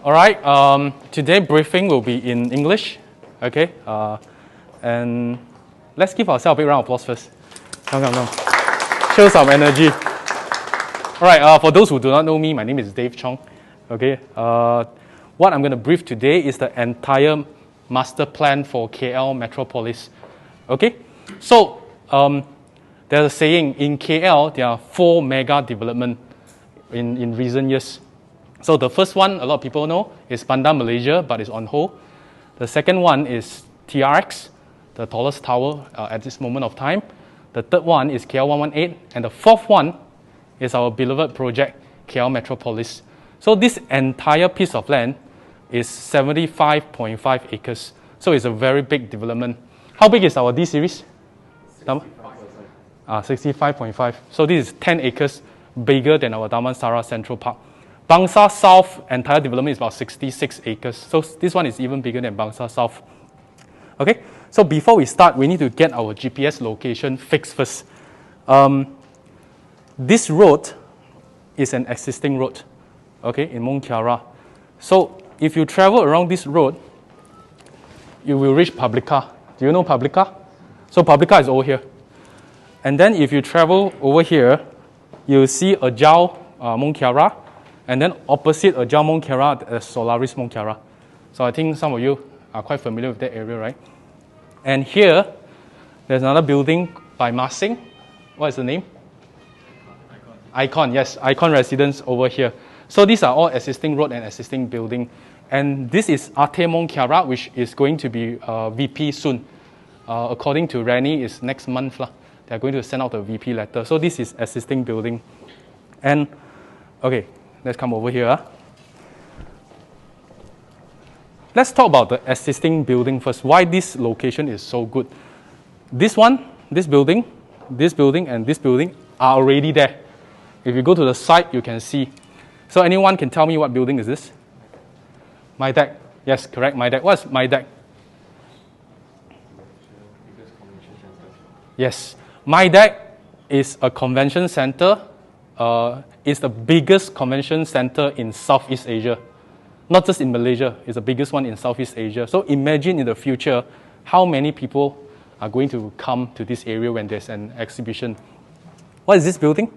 All right. Today briefing will be in English. Okay. And let's give ourselves a big round of applause first. Come. Show some energy. All right. For those who do not know me, my name is Dave Chong. Okay. What I'm going to brief today is the entire master plan for KL Metropolis. Okay. So there's a saying in KL there are 4 mega development in recent years. So the first one, a lot of people know, is Bandar Malaysia, but it's on hold. The second one is TRX, the tallest tower at this moment of time. The third one is KL 118, and the fourth one is our beloved project, KL Metropolis. So this entire piece of land is 75.5 acres. So it's a very big development. How big is our D series? 65.5. So this is 10 acres bigger than our Damansara Central Park. Bangsa South entire development is about 66 acres. So this one is even bigger than Bangsa South. Okay, so before we start, we need to get our GPS location fixed first. This road is an existing road, okay, in Mong Kiara. So if you travel around this road, you will reach Publica. Do you know Publica? So Publica is over here. And then if you travel over here, you'll see Ajau Mong Kiara. And then opposite Ajau Mong Kiara, Solaris Mong Kiara. So I think some of you are quite familiar with that area, right? And here, there's another building by Masing. What is the name? Icon, yes. Icon Residence over here. So these are all existing road and existing building. And this is Ate Mong Kiara, which is going to be VP soon. According to Rani, it's next month. They're going to send out a VP letter. So this is existing building. And, okay. Let's come over here. Let's talk about the existing building first. Why this location is so good. This one, this building, and this building are already there. If you go to the site, you can see. So anyone can tell me what building is this? MET6. Yes, correct, MET6. What's MET6? Yes, MET6 is a convention center. It's the biggest convention center in Southeast Asia. Not just in Malaysia, it's the biggest one in Southeast Asia. So imagine in the future how many people are going to come to this area when there's an exhibition. What is this building?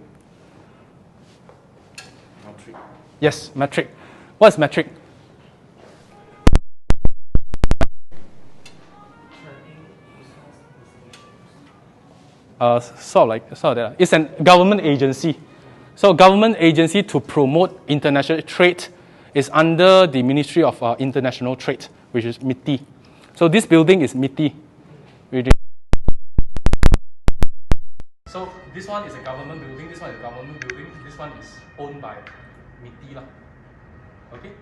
MET6. Yes, MET6. What is MET6? Sort of that. It's a government agency. So government agency to promote international trade is under the Ministry of International Trade, which is MET. So this building is MET. So this one is a government building, this one is a government building, this one is owned by MET. Okay?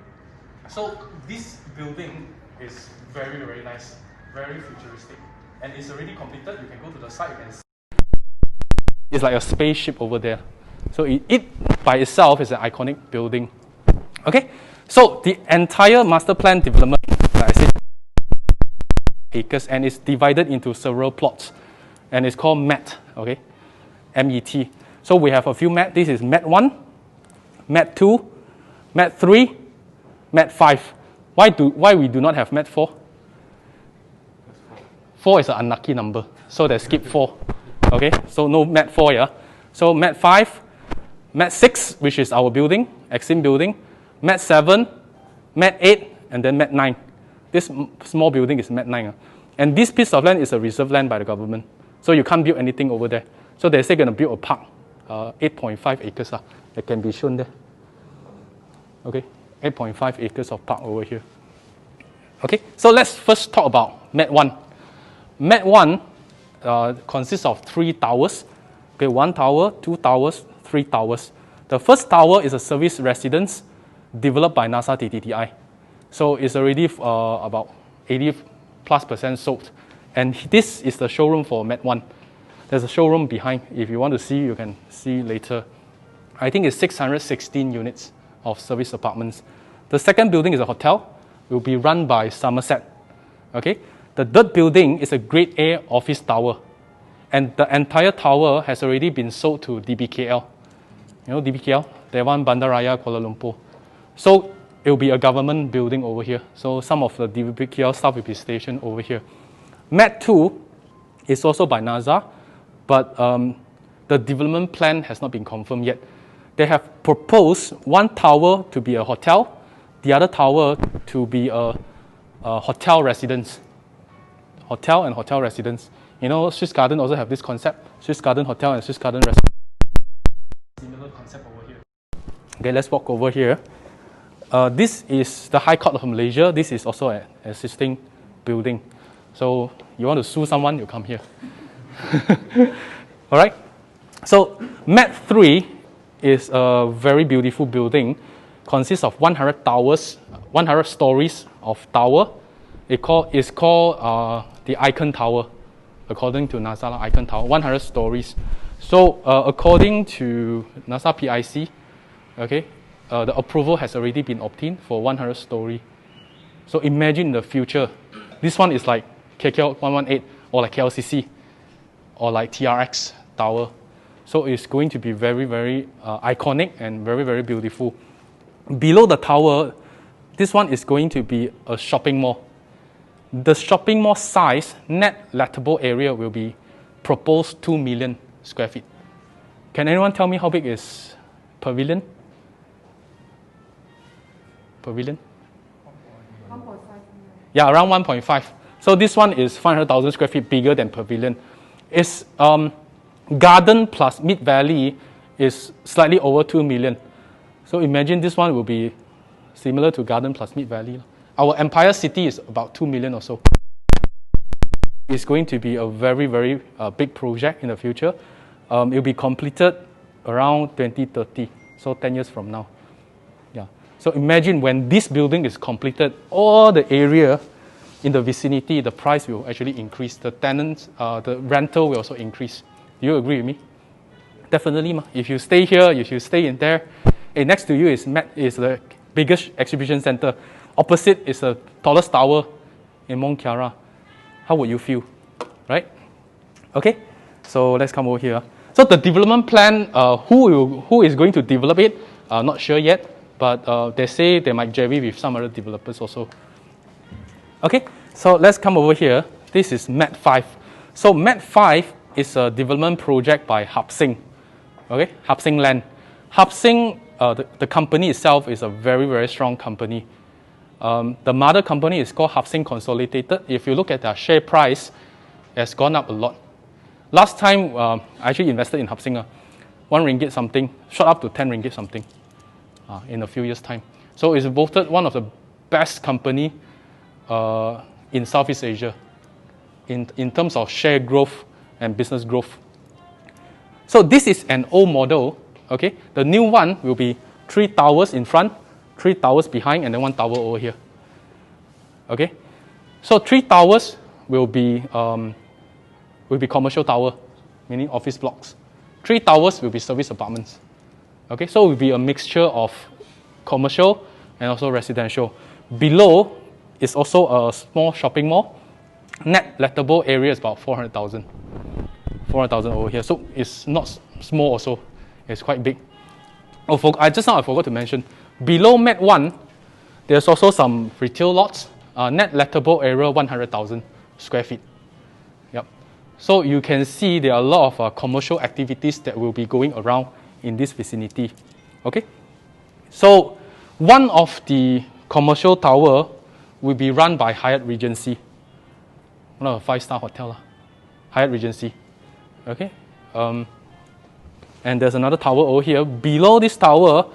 So this building is very, very nice, very futuristic. And it's already completed. You can go to the site and see. It's like a spaceship over there. So it by itself is an iconic building. Okay, so the entire master plan development, like I said, acres, and it's divided into several plots, and it's called MET. Okay, MET. So we have a few MET. This is MET1, MET2, MET3, MET5. Why we do not have MET4? 4 is an unlucky number, so they skip 4. Okay, so no MET4 here. So MET5. MET6, which is our building, existing building, MET7, MET8, and then MET9. This small building is MET9. And this piece of land is a reserve land by the government. So you can't build anything over there. So they're going to build a park, 8.5 acres. That can be shown there. Okay, 8.5 acres of park over here. Okay, so let's first talk about MET1. MET1 consists of 3 towers. Okay, 1 tower, 2 towers, 3 towers. The first tower is a service residence developed by NASA TTTI. So it's already about 80+% sold. And this is the showroom for MET1. There's a showroom behind. If you want to see, you can see later. I think it's 616 units of service apartments. The second building is a hotel. It will be run by Somerset. Okay. The third building is a Grade A office tower. And the entire tower has already been sold to DBKL. You know DBKL? Dewan Bandaraya Kuala Lumpur. So it will be a government building over here. So some of the DVPKL staff will be stationed over here. MET2 is also by NASA, but the development plan has not been confirmed yet. They have proposed one tower to be a hotel, the other tower to be a hotel residence. Hotel and hotel residence. You know, Swiss Garden also have this concept. Swiss Garden Hotel and Swiss Garden Residence. Similar concept over here. Okay, let's walk over here. This is the High Court of Malaysia. This is also an existing building. So you want to sue someone, you come here. All right. So MET3 is a very beautiful building. Consists of 100 towers, 100 stories of tower. It's called the Icon Tower, according to NASA Icon Tower, 100 stories. So according to NASA PIC, okay, the approval has already been obtained for 100 story. So imagine in the future, this one is like KKL 118 or like KLCC or like TRX Tower. So it's going to be very, very iconic and very, very beautiful. Below the tower, this one is going to be a shopping mall. The shopping mall size, net lettable area will be proposed 2 million square feet. Can anyone tell me how big is Pavilion? Pavilion? 1.5. Yeah, around 1.5. So this one is 500,000 square feet bigger than Pavilion. It's Garden plus Mid Valley is slightly over 2 million. So imagine this one will be similar to Garden plus Mid Valley. Our Empire City is about 2 million or so. It's going to be a very, very big project in the future. It will be completed around 2030, so 10 years from now. Yeah. So imagine when this building is completed, all the area in the vicinity, the price will actually increase. The tenants, the rental will also increase. Do you agree with me? Definitely. If you stay here, if you stay in there, next to you is the biggest exhibition center. Opposite is the tallest tower in Mont Kiara. How would you feel, right? Okay, so let's come over here. So the development plan, who is going to develop it? Not sure yet, but they say they might JV with some other developers also. Okay, so let's come over here. This is MET5. So MET5 is a development project by Hap Sing. Okay, Hap Sing Land. Hap Sing, the company itself is a very, very strong company. The mother company is called Hap Sing Consolidated. If you look at their share price, it has gone up a lot. Last time, I actually invested in Hap Sing, 1 ringgit something, shot up to 10 ringgit something in a few years' time. So it's voted one of the best company in Southeast Asia in terms of share growth and business growth. So this is an old model. Okay, the new one will be 3 towers in front, 3 towers behind, and then 1 tower over here. Okay, so 3 towers will be commercial tower, meaning office blocks. 3 towers will be service apartments. Okay, so it will be a mixture of commercial and also residential. Below is also a small shopping mall. Net lettable area is about 400,000. 400,000 over here. So it's not small also. It's quite big. I forgot to mention. Below MET1, there's also some retail lots. Net lettable area 100,000 square feet. Yep. So you can see there are a lot of commercial activities that will be going around in this vicinity. Okay. So one of the commercial tower will be run by Hyatt Regency, one of the 5-star hotel, Hyatt Regency. Okay. And there's another tower over here. Below this tower,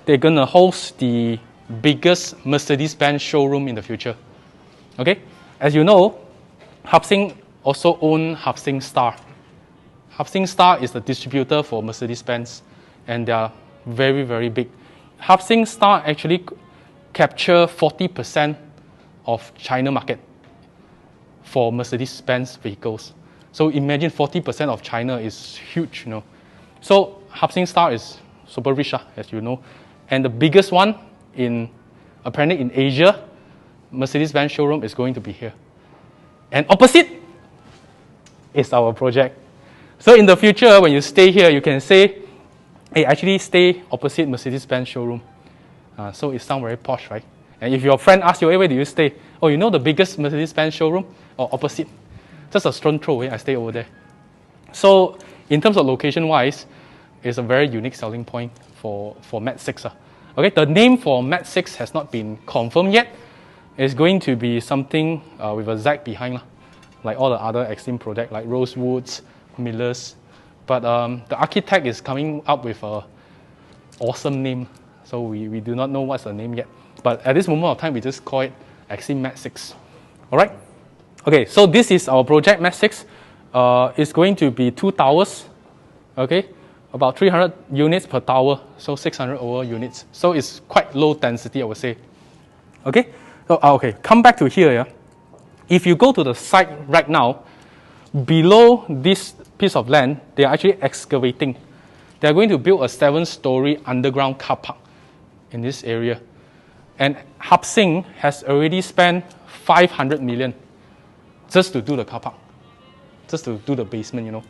they're going to host the biggest Mercedes-Benz showroom in the future. Okay? As you know, Hap Sing also owns Hap Sing Star. Hap Sing Star is the distributor for Mercedes-Benz, and they are very, very big. Hap Sing Star actually capture 40% of China market for Mercedes-Benz vehicles. So imagine 40% of China is huge, you know. So Hap Sing Star is super rich, as you know. And the biggest one apparently in Asia, Mercedes-Benz showroom is going to be here. And opposite is our project. So in the future, when you stay here, you can say, hey, actually stay opposite Mercedes-Benz showroom. So it sounds very posh, right? And if your friend asks you, hey, where do you stay? Oh, you know the biggest Mercedes-Benz showroom? Or opposite. Just a stone throw away, I stay over there. So in terms of location-wise, it's a very unique selling point for MET6. Okay, the name for MET6 has not been confirmed yet. It's going to be something with a Z behind, like all the other Extreme projects, like Rosewoods, Millers. But the architect is coming up with an awesome name. So we do not know what's the name yet. But at this moment of time, we just call it Extreme MET6. All right? Okay, so this is our project, MET6. It's going to be 2 towers. Okay? About 300 units per tower, so 600 over units. So it's quite low density, I would say. Okay? So, okay, come back to here. Yeah? If you go to the site right now, below this piece of land, they are actually excavating. They are going to build a 7-story underground car park in this area. And Hap Sing has already spent 500 million just to do the car park, just to do the basement, you know.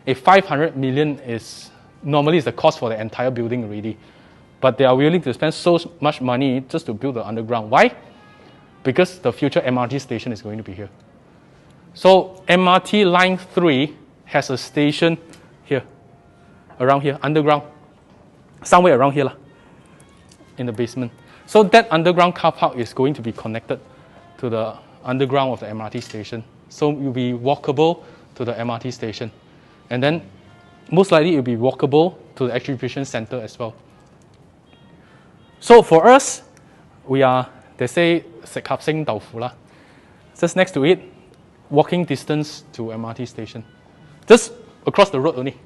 If 500 million is, normally is the cost for the entire building already. But they are willing to spend so much money just to build the underground. Why? Because the future MRT station is going to be here. So MRT line 3 has a station here, around here, underground, somewhere around here, in the basement. So that underground car park is going to be connected to the underground of the MRT station. So it will be walkable to the MRT station. And then most likely it will be walkable to the exhibition center as well. So for us, we are, they say, Hap Sing Dao Fu lah. Just next to it, walking distance to MRT station. Just across the road only.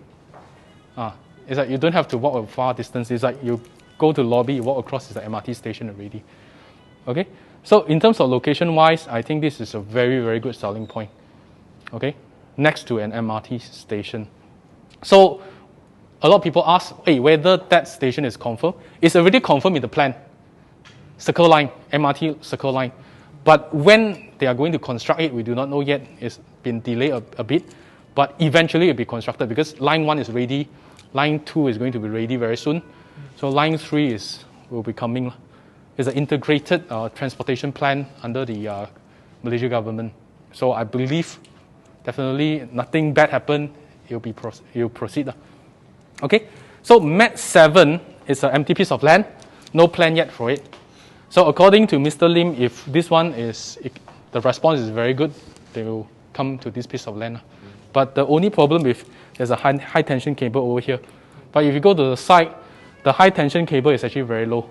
It's like you don't have to walk a far distance. It's like you go to the lobby, you walk across, it's the MRT station already. Okay? So in terms of location-wise, I think this is a very, very good selling point. Okay? Next to an MRT station. So a lot of people ask, hey, whether that station is confirmed. It's already confirmed in the plan. Circle line, MRT circle line. But when they are going to construct it, we do not know yet. It's been delayed a bit. But eventually it will be constructed because line 1 is ready. Line 2 is going to be ready very soon. So line 3 will be coming. It's an integrated transportation plan under the Malaysia government. So I believe definitely nothing bad happen. It will proceed. Okay. So MET7 is an empty piece of land. No plan yet for it. So according to Mr. Lim, if this one the response is very good, they will come to this piece of land. But the only problem with there's a high tension cable over here. But if you go to the site, the high tension cable is actually very low.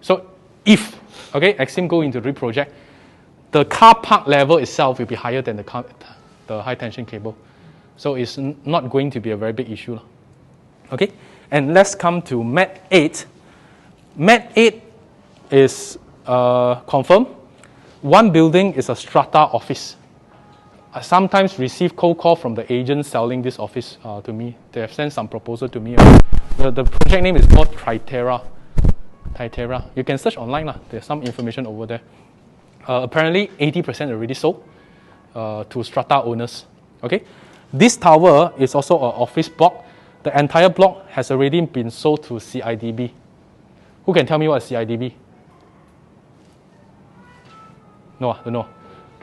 So if Exim go into the project, the car park level itself will be higher than the high tension cable. So it's not going to be a very big issue. Okay, and let's come to MET8. MET8 is confirmed. One building is a strata office. I sometimes receive cold call from the agents selling this office to me. They have sent some proposal to me. The project name is called Tritera. You can search online. There's some information over there. Apparently, 80% already sold to strata owners. Okay, this tower is also an office block. The entire block has already been sold to CIDB. Who can tell me what is CIDB? No, I don't know.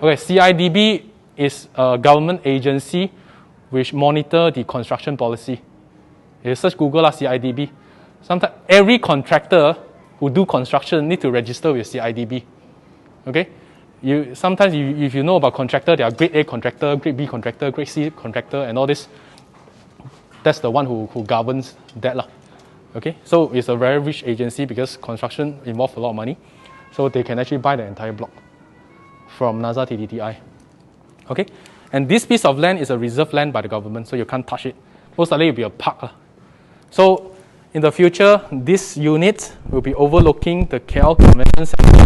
Okay, CIDB is a government agency which monitor the construction policy. You search Google CIDB. Sometimes every contractor who do construction need to register with CIDB. Okay, sometimes if you know about contractor, there are grade A contractor, grade B contractor, grade C contractor, and all this. That's the one who governs that. Okay, so it's a very rich agency because construction involves a lot of money. So they can actually buy the entire block from NASA TDTI. Okay, and this piece of land is a reserve land by the government, so you can't touch it. Most likely it will be a park. So in the future, this unit will be overlooking the KL Convention Center,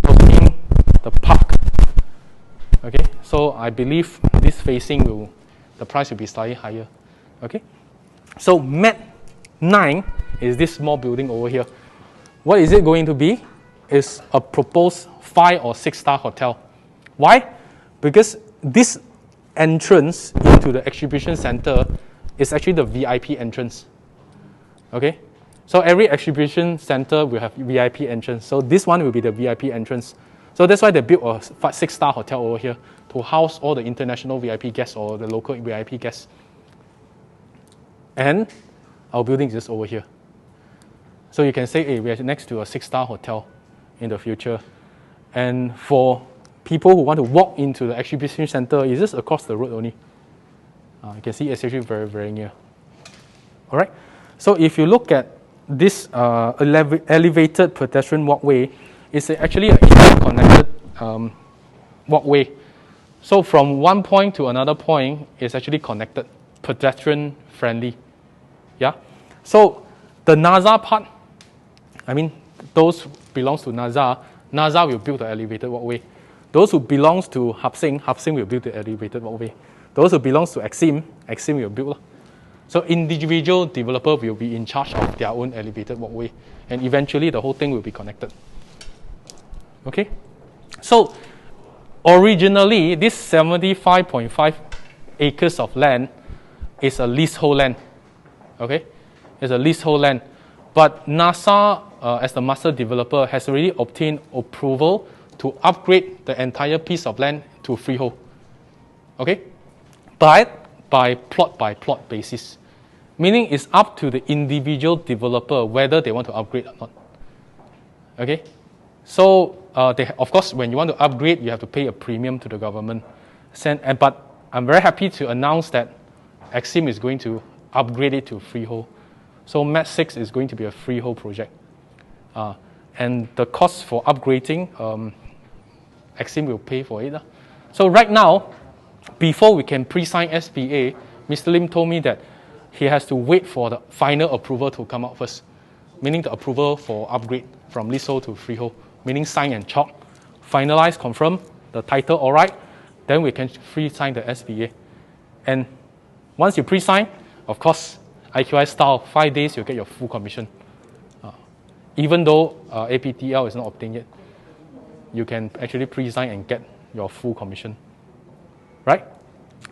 overlooking the park. Okay, so I believe this facing the price will be slightly higher. Okay, so MET9 is this small building over here. What is it going to be? It's a proposed 5 or 6-star hotel. Why? Because this entrance into the exhibition center is actually the VIP entrance. Okay? So every exhibition center will have VIP entrance. So this one will be the VIP entrance. So that's why they built a 6-star hotel over here to house all the international VIP guests or the local VIP guests. And our building is just over here. So you can say, hey, we are next to a 6-star hotel in the future. And for people who want to walk into the exhibition center, it's just across the road only. You can see it's actually very, very near. All right. So if you look at this elevated pedestrian walkway, it's actually an interconnected walkway. So from one point to another point, it's actually connected, pedestrian friendly. Yeah. So the NASA part, I mean, those belongs to NASA. NASA will build the elevated walkway. Those who belongs to Hapsing will build the elevated walkway. Those who belongs to Exim will build. So individual developer will be in charge of their own elevated walkway, and eventually the whole thing will be connected. Okay, so originally this 75.5 acres of land is a leasehold land. Okay, it's a leasehold land, but NASA, as the master developer, has already obtained approval to upgrade the entire piece of land to freehold. Okay, but by plot basis, meaning it's up to the individual developer whether they want to upgrade or not. Okay, so of course, when you want to upgrade, you have to pay a premium to the government. But I'm very happy to announce that Exim is going to upgrade it to freehold. So MET6 is going to be a freehold project. And the cost for upgrading, Exim will pay for it. So right now, before we can pre-sign SPA, Mr. Lim told me that he has to wait for the final approval to come out first, meaning the approval for upgrade from leasehold to freehold, meaning sign and chalk, finalize, confirm, the title all right, then we can pre-sign the SPA. And once you pre-sign, of course, IQI style, 5 days you'll get your full commission. Even though APTL is not obtained yet, you can actually pre-sign and get your full commission. Right?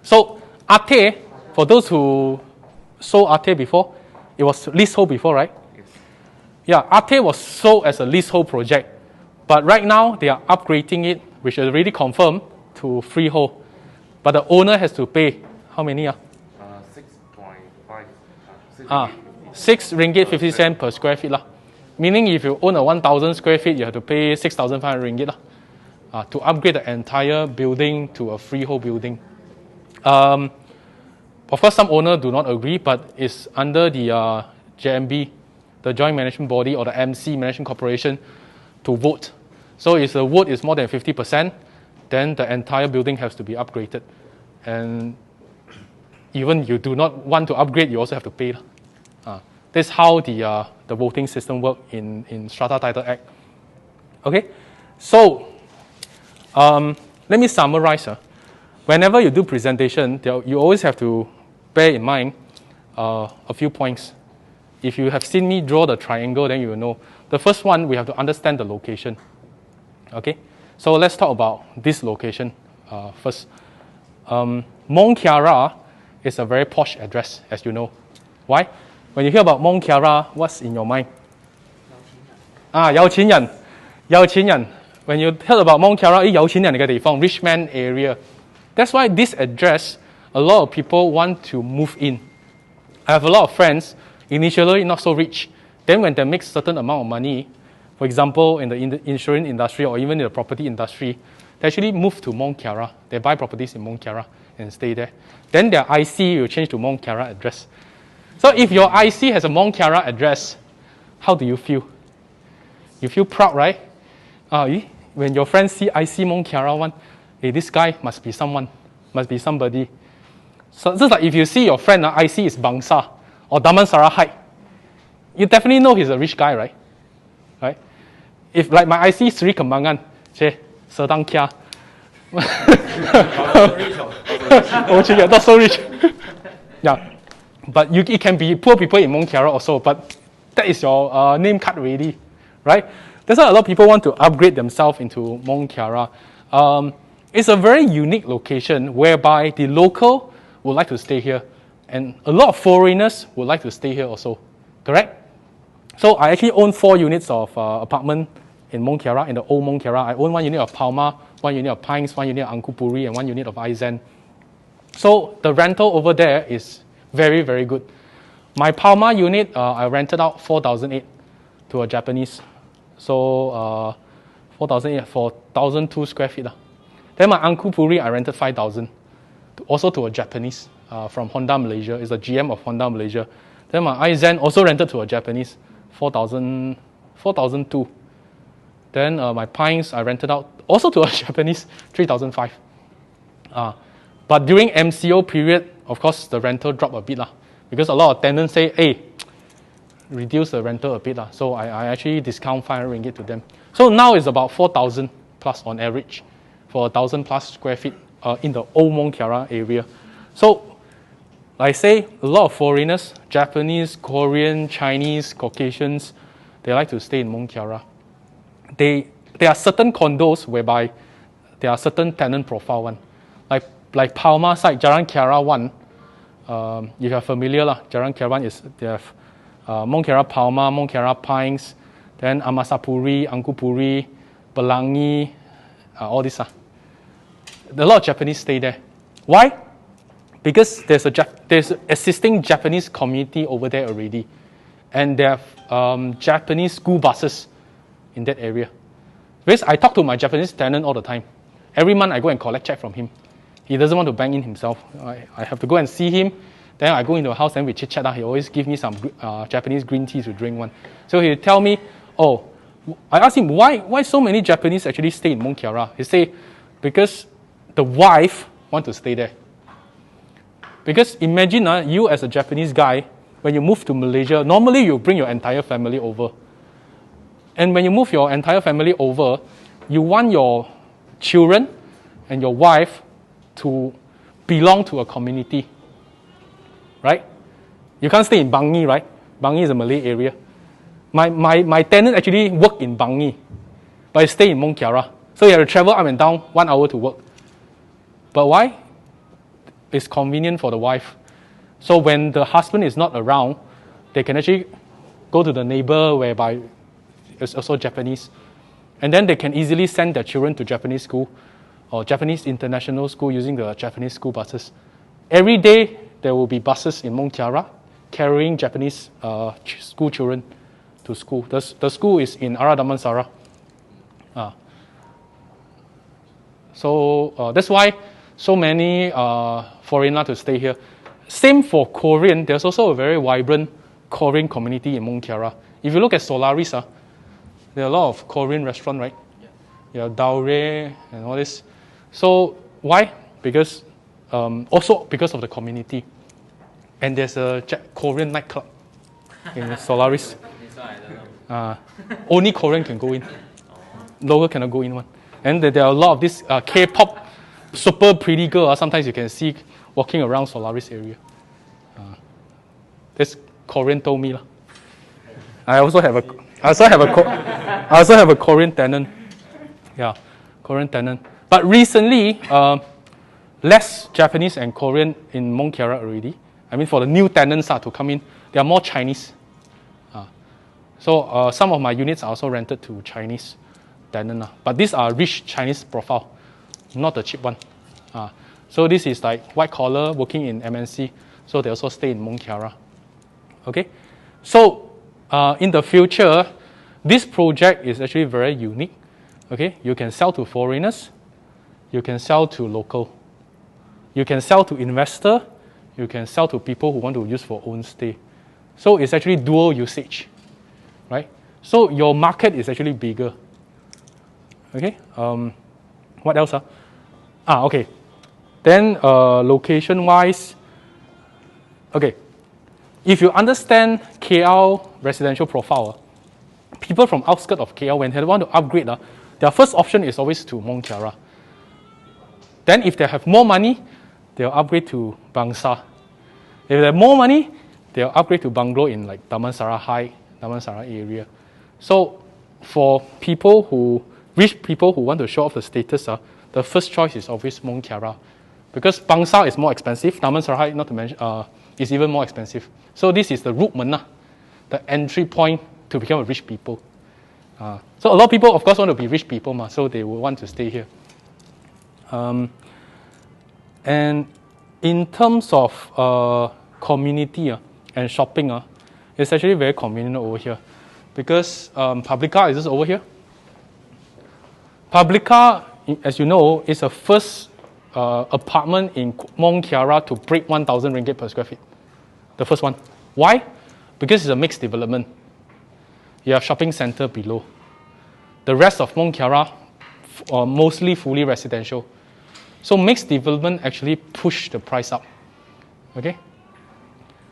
So Ate, for those who sold Ate before, it was leasehold before, right? Yes. Yeah, Ate was sold as a leasehold project, but right now they are upgrading it, which is already confirmed, to freehold. But the owner has to pay how many? 6.5. 6 ringgit 50 cents per square feet. Meaning if you own a 1,000 square feet, you have to pay 6,500 ringgit to upgrade the entire building to a freehold building. Of course, some owners do not agree, but it's under the JMB, the Joint Management Body, or the MC Management Corporation, to vote. So if the vote is more than 50%, then the entire building has to be upgraded. And even you do not want to upgrade, you also have to pay. That's how the voting system works in Strata Title Act. Okay, so let me summarize. Whenever you do presentation, you always have to bear in mind a few points. If you have seen me draw the triangle, then you will know. The first one, we have to understand the location. Okay, so let's talk about this location first. Mont Kiara is a very posh address, as you know. Why? When you hear about Mont Kiara, what's in your mind? 有錢人，有錢人。When you heard about Mont Kiara, 有錢人嘅地方 rich man area. That's why this address, a lot of people want to move in. I have a lot of friends, initially not so rich. Then when they make certain amount of money, for example, in the insurance industry or even in the property industry, they actually move to Mont Kiara. They buy properties in Mont Kiara and stay there. Then their IC will change to Mont Kiara address. So if your IC has a Mont Kiara address, how do you feel? You feel proud, right? When your friends see IC Mont Kiara one, hey, this guy must be someone, must be somebody. So just like if you see your friend, IC is Bangsa or Damansara High, you definitely know he's a rich guy, right? Right? If like my IC Sri Kembangan, Sedang Kia. Not so rich. Yeah. But it can be poor people in Mont Kiara also, but that is your name card already, right? That's why a lot of people want to upgrade themselves into Mont Kiara. It's a very unique location whereby the local would like to stay here, and a lot of foreigners would like to stay here also, correct? So I actually own 4 units of apartment in Mont Kiara, in the old Mont Kiara. I own 1 unit of Palma, 1 unit of Pines, 1 unit of Angku Puri, and 1 unit of Aizen. So the rental over there is very, very good. My Palma unit, I rented out 4,008 to a Japanese. So 4,008 for 1,002 square feet. Then my Angku Puri, I rented 5,000, also to a Japanese from Honda Malaysia. It's a GM of Honda Malaysia. Then my Aizen also rented to a Japanese, 4,002. Then my Pines, I rented out also to a Japanese, 3,005. But during MCO period, of course, the rental dropped a bit because a lot of tenants say, hey, reduce the rental a bit. So I actually discount 500 ringgit to them. So now it's about 4,000 plus on average for 1,000 plus square feet in the old Mont Kiara area. So like I say, a lot of foreigners, Japanese, Korean, Chinese, Caucasians, they like to stay in Mont Kiara. There are certain condos whereby there are certain tenant profile one. Like Palma side, Jalan Kiara 1, if you're familiar, Jalan Kiara 1 is, they have Mont Kiara Palma, Mont Kiara Pines, then Amasapuri, Angku Puri, Pelangi, all this. A lot of Japanese stay there. Why? Because there's an existing Japanese community over there already. And there are Japanese school buses in that area. Because I talk to my Japanese tenant all the time. Every month I go and collect check from him. He doesn't want to bank in himself. I have to go and see him. Then I go into the house and we chit chat. He always give me some Japanese green tea to drink one. So he'll tell me, I asked him, why so many Japanese actually stay in Mont Kiara? He say, because the wife want to stay there. Because imagine you as a Japanese guy, when you move to Malaysia, normally you bring your entire family over. And when you move your entire family over, you want your children and your wife to belong to a community, right? You can't stay in Bangi, right? Bangi is a Malay area. My tenant actually work in Bangi, but he stay in Mont Kiara. So he had to travel up and down 1 hour to work. But why? It's convenient for the wife. So when the husband is not around, they can actually go to the neighbor whereby it's also Japanese. And then they can easily send their children to Japanese school or Japanese international school using the Japanese school buses. Every day there will be buses in Mont Kiara carrying Japanese school children to school. The school is in Ara Damansara. So that's why so many foreigners to stay here. Same for Korean. There's also a very vibrant Korean community in Mont Kiara. If you look at Solaris, there are a lot of Korean restaurants, right? Yeah, Daure and all this. So why? Because also because of the community. And there's a Korean nightclub in Solaris. Only Korean can go in. Local cannot go in one. And there are a lot of this K-pop super pretty girl. Sometimes you can see walking around Solaris area. This Korean told me. I also have a Korean tenant. Yeah, Korean tenant. But recently, less Japanese and Korean in Mont Kiara already. I mean, for the new tenants to come in, there are more Chinese. So some of my units are also rented to Chinese tenant. But these are rich Chinese profile, not the cheap one. So this is like white collar working in MNC. So they also stay in Mont Kiara. Okay. So in the future, this project is actually very unique. Okay. You can sell to foreigners. You can sell to local. You can sell to investor. You can sell to people who want to use for own stay. So it's actually dual usage, right? So your market is actually bigger. Okay. What else? Okay. Then location-wise, okay. If you understand KL residential profile, people from outskirts of KL, when they want to upgrade, their first option is always to Mont Kiara. Then if they have more money, they'll upgrade to Bangsa. If they have more money, they'll upgrade to bungalow in like Damansara High, Damansara area. So for rich people who want to show off the status, the first choice is always Mont Kiara. Because Bangsa is more expensive, Damansara High, not to mention, is even more expensive. So this is the route, the entry point to become a rich people. So a lot of people, of course, want to be rich people, so they will want to stay here. And in terms of community and shopping, it's actually very convenient over here. Because Publica is just over here. Publica, as you know, is the first apartment in Mont Kiara to break 1,000 ringgit per square feet. The first one. Why? Because it's a mixed development. You have shopping center below. The rest of Mont Kiara, mostly fully residential. So mixed development actually pushed the price up. Okay?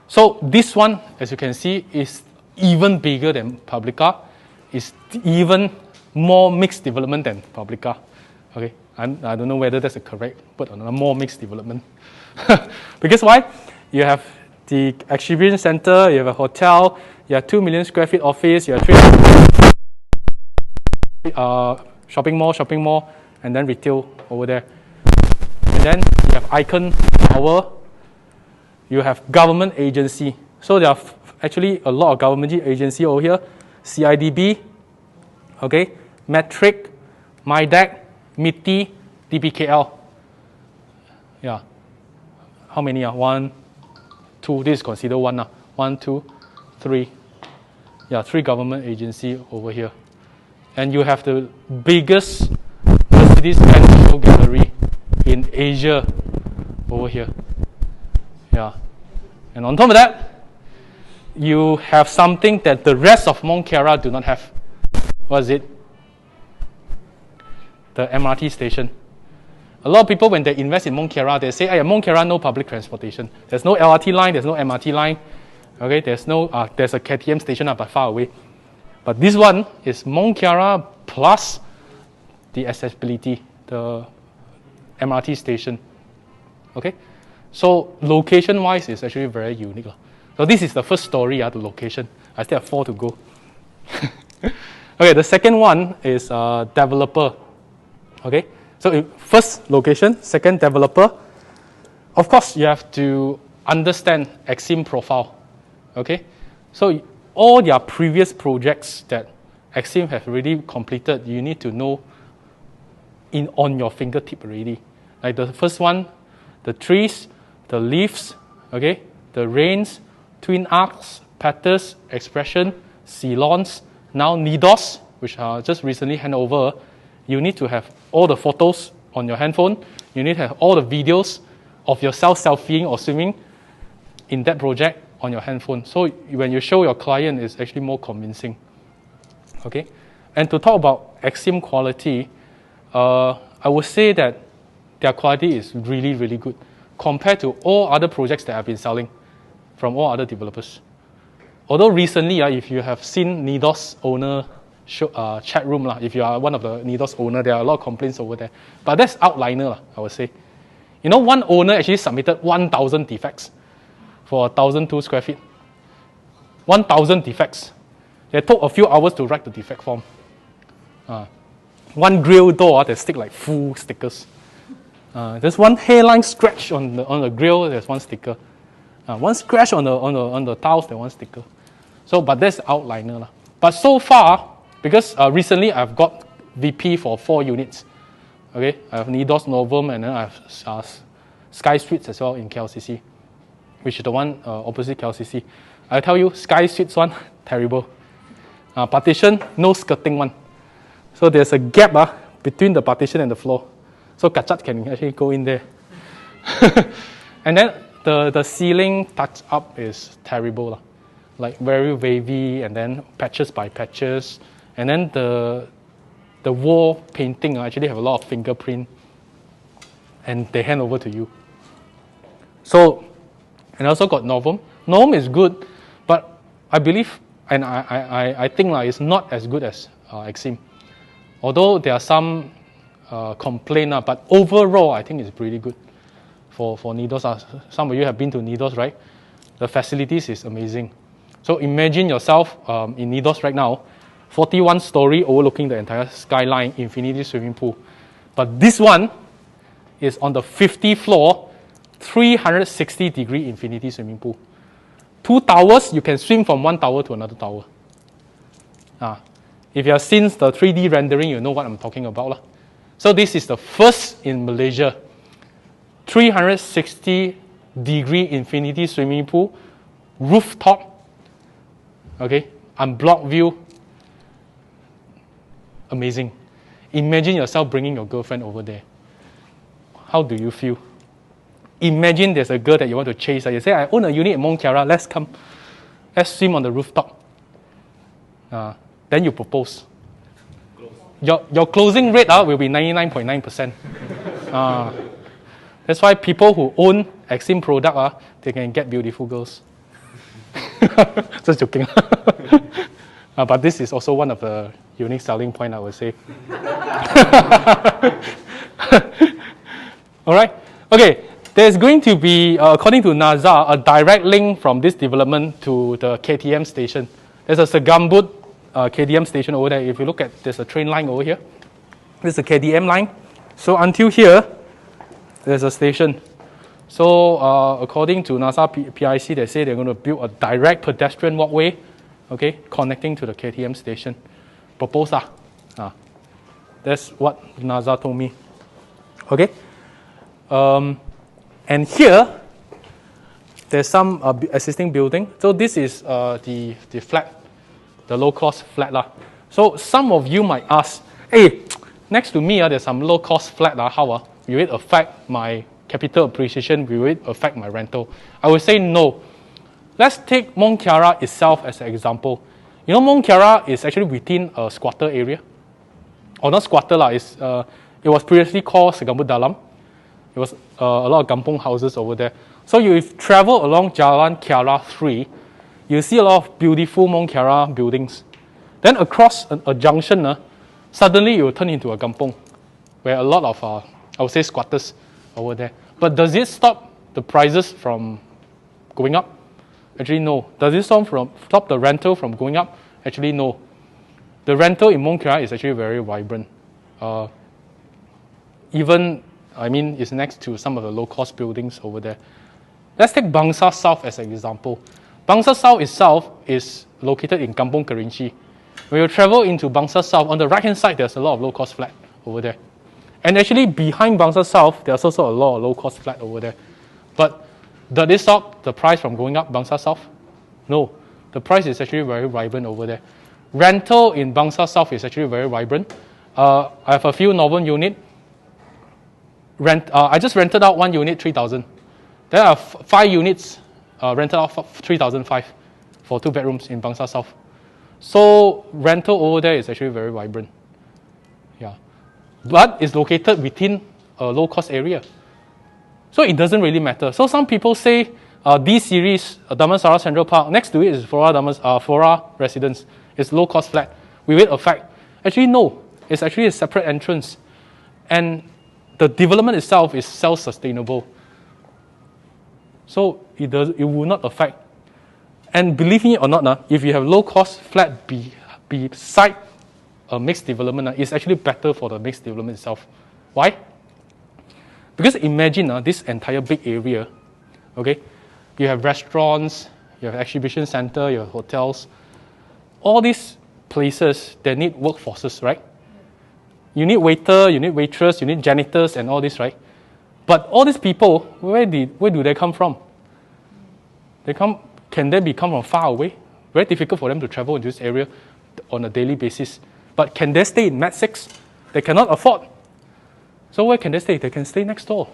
So this one, as you can see, is even bigger than Publica. It's even more mixed development than Publica. Okay? I don't know whether that's a correct word or not, more mixed development. Because why? You have the exhibition center, you have a hotel, you have 2 million square feet office, you have 3 shopping mall, and then retail over there. And then you have Icon Tower, you have government agency. So there are actually a lot of government agency over here. CIDB, okay, MET6, MIDAC, MET, DBKL. Yeah. How many? 1, 2, this is considered one. 1, 2, 3. Yeah, 3 government agency over here. And you have the biggest Mercedes-Benz show gallery in Asia over here. Yeah. And on top of that, you have something that the rest of Mont Kiara do not have. What is it? The MRT station. A lot of people, when they invest in Mont Kiara, they say, hey, Mont Kiara, no public transportation. There's no LRT line, there's no MRT line. Okay, there's a KTM station but far away. But this one is Mont Kiara plus the accessibility, the MRT station. Okay, so location-wise, it's actually very unique. So this is the first story, the location. I still have 4 to go. Okay, the second one is developer. Okay, so first location, second developer. Of course, you have to understand Exim profile. Okay, so all their previous projects that Exim have already completed, you need to know on your fingertip already. Like the first one, the trees, the leaves, okay, the rains, twin arcs, petals, expression, Ceylons, now Nidos, which are just recently handed over. You need to have all the photos on your handphone. You need to have all the videos of yourself selfieing or swimming in that project on your handphone. So when you show your client, it's actually more convincing. Okay, and to talk about Exim quality, I would say that their quality is really, really good compared to all other projects that I've been selling from all other developers. Although recently, if you have seen Nidos owner chat room, if you are one of the Nidos owner, there are a lot of complaints over there. But that's outliner, I would say. You know, one owner actually submitted 1,000 defects for 1,002 square feet. 1,000 defects. They took a few hours to write the defect form. One grill door, they stick like full stickers. There's one hairline scratch on the grill, there's one sticker. One scratch on the tiles, there's one sticker. So, but that's outliner. But so far, because recently I've got VP for 4 units. Okay, I have Nidos Novum and then I have Sky Suites as well in KLCC, which is the one opposite KLCC. I tell you, Sky Suites one, terrible. Partition, no skirting one. So there's a gap between the partition and the floor. So kachat can actually go in there. And then the ceiling touch up is terrible. Like very wavy and then patches by patches. And then the wall painting actually have a lot of fingerprint. And they hand over to you. So, and I also got Novum. Novum is good, but I believe, and I think it's not as good as Exim. Although there are some complaint, but overall I think it's pretty good for Nidos. Some of you have been to Nidos, right? The facilities is amazing. So imagine yourself in Nidos right now, 41 story overlooking the entire skyline, infinity swimming pool. But this one is on the 50th floor, 360 degree infinity swimming pool. 2 towers, you can swim from one tower to another tower. If you have seen the 3D rendering, you know what I'm talking about. Lah. So this is the first in Malaysia. 360-degree infinity swimming pool, rooftop, okay, unblocked view. Amazing. Imagine yourself bringing your girlfriend over there. How do you feel? Imagine there's a girl that you want to chase. You say, I own a unit in Mont Kiara, let's come. Let's swim on the rooftop. Then you propose. Your closing rate will be 99.9%. That's why people who own Exim product, they can get beautiful girls. Just joking. But this is also one of the unique selling point, I would say. All right. Okay. There's going to be, according to NASA, a direct link from this development to the KTM station. There's a Segambut KTM station over there. If you look at, there's a train line over here. This is a KTM line. So until here, there's a station. So according to NASA PIC, they say they're going to build a direct pedestrian walkway, okay, connecting to the KTM station. Proposal. That's what NASA told me. Okay. And here, there's some existing building. So this is the flat, the low-cost flat. So some of you might ask, hey, next to me, there's some low-cost flat. How will it affect my capital appreciation? Will it affect my rental? I would say no. Let's take Mont Kiara itself as an example. You know, Mont Kiara is actually within a squatter area. Or not squatter, it was previously called Segambut Dalam. It was a lot of kampong houses over there. So you travel along Jalan Kiara 3, you see a lot of beautiful Mont Kiara buildings. Then across a junction, suddenly you will turn into a kampong, where a lot of, I would say, squatters over there. But does it stop the prices from going up? Actually, no. Does it stop the rental from going up? Actually, no. The rental in Mont Kiara is actually very vibrant. It's next to some of the low-cost buildings over there. Let's take Bangsa South as an example. Bangsa South itself is located in Kampong Kerinci. When you travel into Bangsa South, on the right-hand side, there's a lot of low-cost flat over there. And actually, behind Bangsa South, there's also a lot of low-cost flat over there. But does it stop the price from going up, Bangsa South? No. The price is actually very vibrant over there. Rental in Bangsa South is actually very vibrant. I have a few Northern units. I just rented out one unit, 3,000. There are 5 units rented out for 3,500 for 2 bedrooms in Bangsa South. So rental over there is actually very vibrant. Yeah, but it's located within a low-cost area. So it doesn't really matter. So some people say D series, Damansara Central Park, next to it is Flora Residence. It's low-cost flat. Will it affect? Actually, no. It's actually a separate entrance. And the development itself is self-sustainable. So it will not affect. And believe me or not, if you have low-cost flat beside a mixed development, it's actually better for the mixed development itself. Why? Because imagine this entire big area, okay? You have restaurants, you have exhibition center, you have hotels. All these places, they need workforces, right? You need waiter, you need waitress, you need janitors and all this, right? But all these people, where do they come from? Can they come from far away? Very difficult for them to travel into this area on a daily basis. But can they stay in MET6? They cannot afford. So where can they stay? They can stay next door.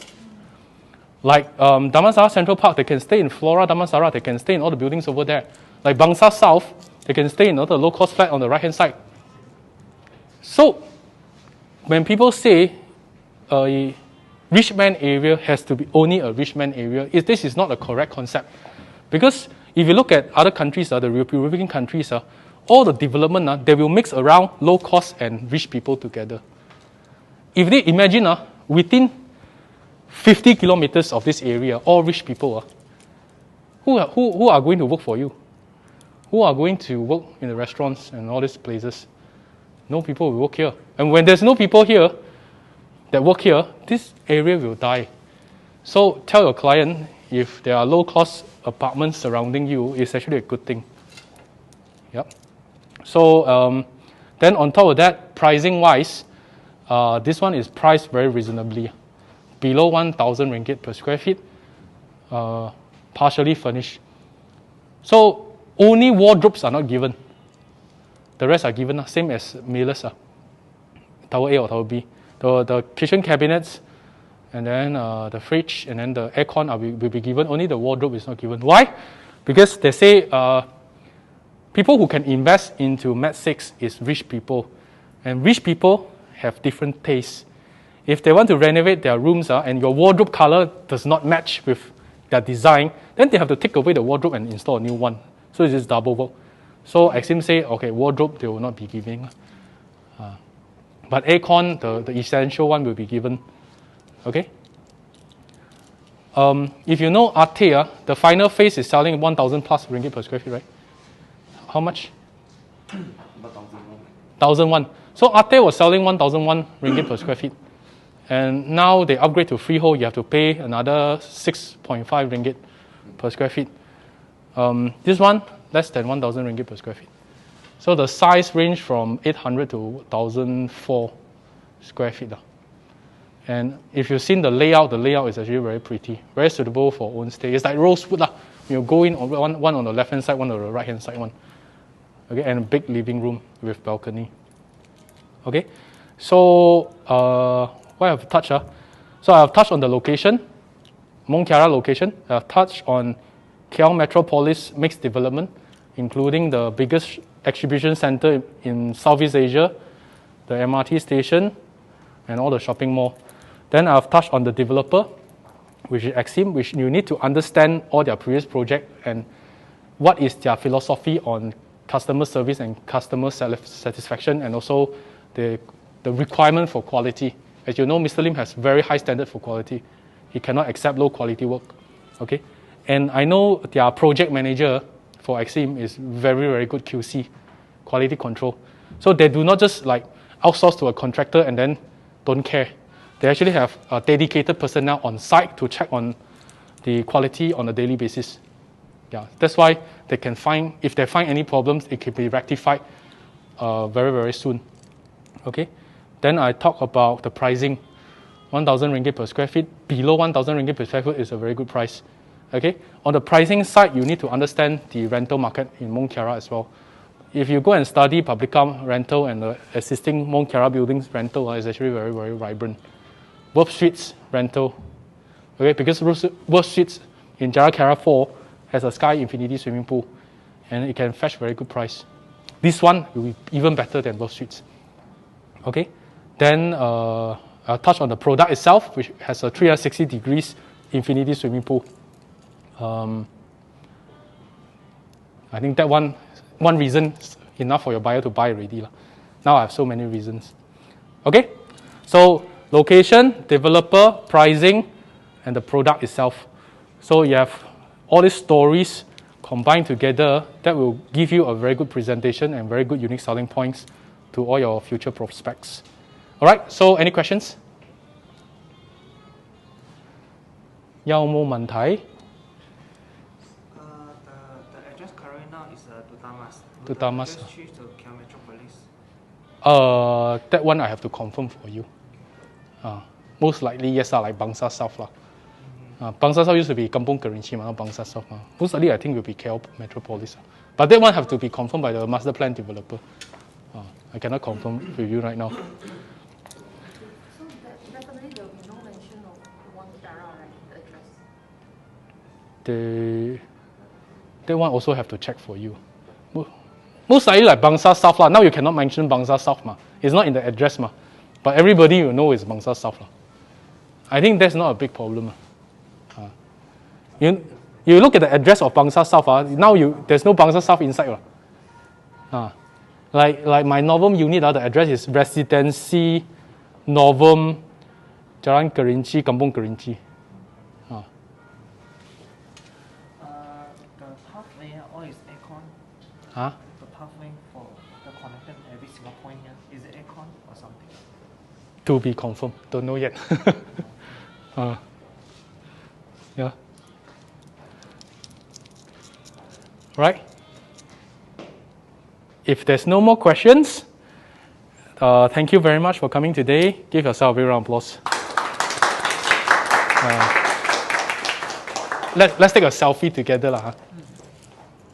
Like Damansara Central Park, they can stay in Flora Damansara. They can stay in all the buildings over there. Like Bangsa South, they can stay in all the low-cost flat on the right-hand side. So when people say a rich man area has to be only a rich man area, this is not a correct concept. Because if you look at other countries, the European countries, all the development, they will mix around low cost and rich people together. If they imagine within 50 kilometers of this area, all rich people, who are going to work for you? Who are going to work in the restaurants and all these places? No people will work here. And when there's no people here that work here, this area will die. So tell your client, if there are low-cost apartments surrounding you, it's actually a good thing. Yep. So then on top of that, pricing wise, this one is priced very reasonably, below 1,000 ringgit per square feet, partially furnished. So only wardrobes are not given. The rest are given, same as Miller's, Tower A or Tower B. The kitchen cabinets, and then the fridge, and then the aircon will be given. Only the wardrobe is not given. Why? Because they say people who can invest into MET6 is rich people. And rich people have different tastes. If they want to renovate their rooms and your wardrobe color does not match with their design, then they have to take away the wardrobe and install a new one. So it's just double work. So Exim say, okay, wardrobe they will not be giving. But aircon, the essential one will be given. Okay? If you know Arte, the final phase is selling 1,000 plus ringgit per square feet, right? How much? About 1,001. So Arte was selling 1,001 ringgit per square feet. And now they upgrade to freehold, you have to pay another 6.5 ringgit per square feet. This one, less than 1,000 ringgit per square feet. So the size range from 800 to 1,004 square feet. And if you've seen the layout is actually very pretty, very suitable for own stay. It's like Rosewood. You go in, one on the left-hand side, one on the right-hand side. Okay, and a big living room with balcony. Okay, so what I have touched? So I have touched on the location, Mont Kiara location. I have touched on KL Metropolis mixed development, including the biggest exhibition center in Southeast Asia, the MRT station, and all the shopping mall. Then I've touched on the developer, which is Exim, which you need to understand all their previous project and what is their philosophy on customer service and customer satisfaction, and also the requirement for quality. As you know, Mr. Lim has very high standard for quality. He cannot accept low quality work. Okay, and I know their project manager for Exim is very, very good QC, quality control. So they do not just like outsource to a contractor and then don't care. They actually have a dedicated personnel on site to check on the quality on a daily basis. Yeah, that's why they can find, if they find any problems, it can be rectified very, very soon. Okay, then I talk about the pricing. 1,000 ringgit per square feet, below 1,000 ringgit per square feet is a very good price. Okay, on the pricing side, you need to understand the rental market in Mont Kiara as well. If you go and study Publicam rental and the existing Mont Kiara buildings rental is actually very, very vibrant. Worth Street's rental, okay, because Worth Street's in Kiara 4 has a Sky Infinity swimming pool, and it can fetch very good price. This one will be even better than Worth Street's. Okay, then I'll touch on the product itself, which has a 360 degrees infinity swimming pool. I think that one reason is enough for your buyer to buy already. Now I have so many reasons. Okay, so location, developer, pricing, and the product itself. So you have all these stories combined together that will give you a very good presentation and very good unique selling points to all your future prospects. All right, so any questions? 有冇問題? The address currently now is Tutamas. Tutamas. Just change to KL Metropolis. That one I have to confirm for you. Most likely, yes, like Bangsa South. Bangsa South used to be Kampung Kerinci, not Bangsa South. Most likely, I think will be KL Metropolis. But that one have to be confirmed by the master plan developer. I cannot confirm with you right now. So definitely there will be no mention of Mont Kiara, right? The address. That one also have to check for you. Most likely like Bangsa South. Now you cannot mention Bangsa South. It's not in the address. But everybody will know it's Bangsa South. I think that's not a big problem. You look at the address of Bangsa South. Now there's no Bangsa South inside. Like my Novum unit, the address is Residency Novum Jalan Kerinci, Kampung Kerinci. The pathway all is aircon. The pathway for the connected every single point here, is it aircon or something? To be confirmed. Don't know yet. Yeah. Right? if there's no more questions, thank you very much for coming today. Give yourself a big round of applause. Let's take a selfie together.